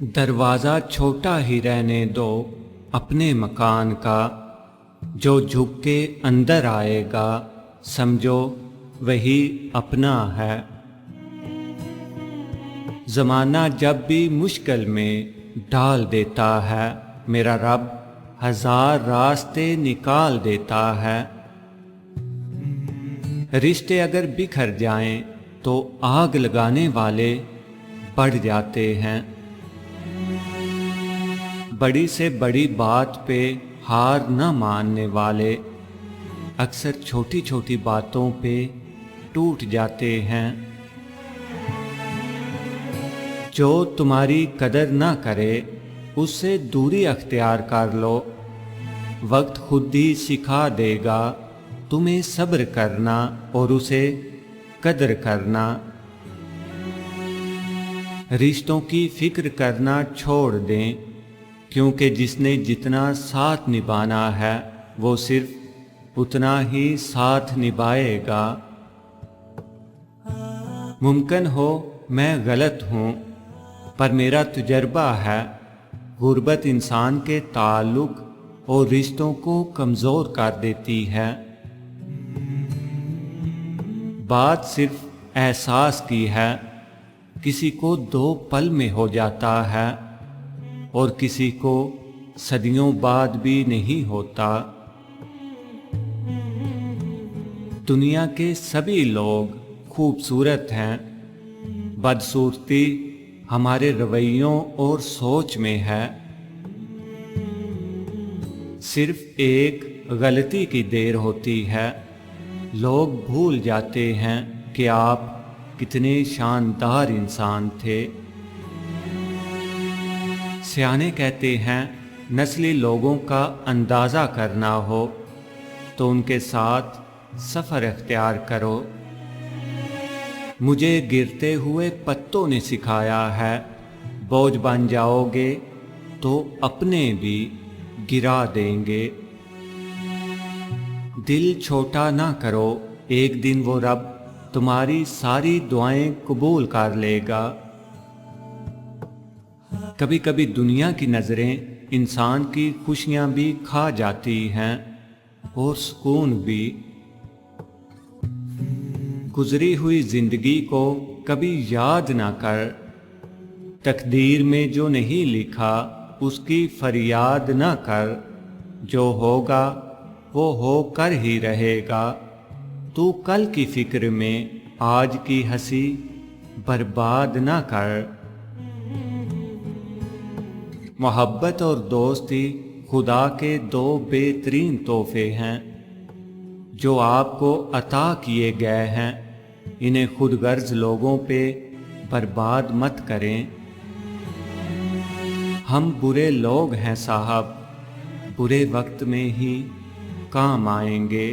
दरवाज़ा छोटा ही रहने दो अपने मकान का, जो झुक के अंदर आएगा समझो वही अपना है। ज़माना जब भी मुश्किल में डाल देता है, मेरा रब हजार रास्ते निकाल देता है। रिश्ते अगर बिखर जाएं तो आग लगाने वाले बढ़ जाते हैं। बड़ी से बड़ी बात पे हार न मानने वाले अक्सर छोटी छोटी बातों पे टूट जाते हैं। जो तुम्हारी कदर ना करे उससे दूरी अख्तियार कर लो, वक्त खुद ही सिखा देगा तुम्हें सब्र करना और उसे कदर करना। रिश्तों की फिक्र करना छोड़ दें, क्योंकि जिसने जितना साथ निभाना है वो सिर्फ उतना ही साथ निभाएगा। मुमकिन हो मैं गलत हूँ, पर मेरा तजुर्बा है गुर्बत इंसान के ताल्लुक और रिश्तों को कमज़ोर कर देती है। बात सिर्फ एहसास की है, किसी को 2 पल में हो जाता है और किसी को सदियों बाद भी नहीं होता। दुनिया के सभी लोग खूबसूरत हैं, बदसूरती हमारे रवैयों और सोच में है। सिर्फ एक गलती की देर होती है, लोग भूल जाते हैं कि आप कितने शानदार इंसान थे। सियाने कहते हैं नस्ली लोगों का अंदाज़ा करना हो तो उनके साथ सफ़र अख्तियार करो। मुझे गिरते हुए पत्तों ने सिखाया है, बोझ बन जाओगे तो अपने भी गिरा देंगे। दिल छोटा ना करो, एक दिन वो रब तुम्हारी सारी दुआएं कबूल कर लेगा। कभी कभी दुनिया की नज़रें इंसान की खुशियां भी खा जाती हैं और सुकून भी। गुजरी हुई जिंदगी को कभी याद ना कर, तकदीर में जो नहीं लिखा उसकी फरियाद ना कर। जो होगा वो होकर ही रहेगा, तू कल की फिक्र में आज की हंसी बर्बाद ना कर। मोहब्बत और दोस्ती खुदा के 2 बेहतरीन तोहफे हैं जो आपको अता किए गए हैं। इन्हें खुदगर्ज लोगों पे बर्बाद मत करें। हम बुरे लोग हैं साहब, बुरे वक्त में ही काम आएंगे।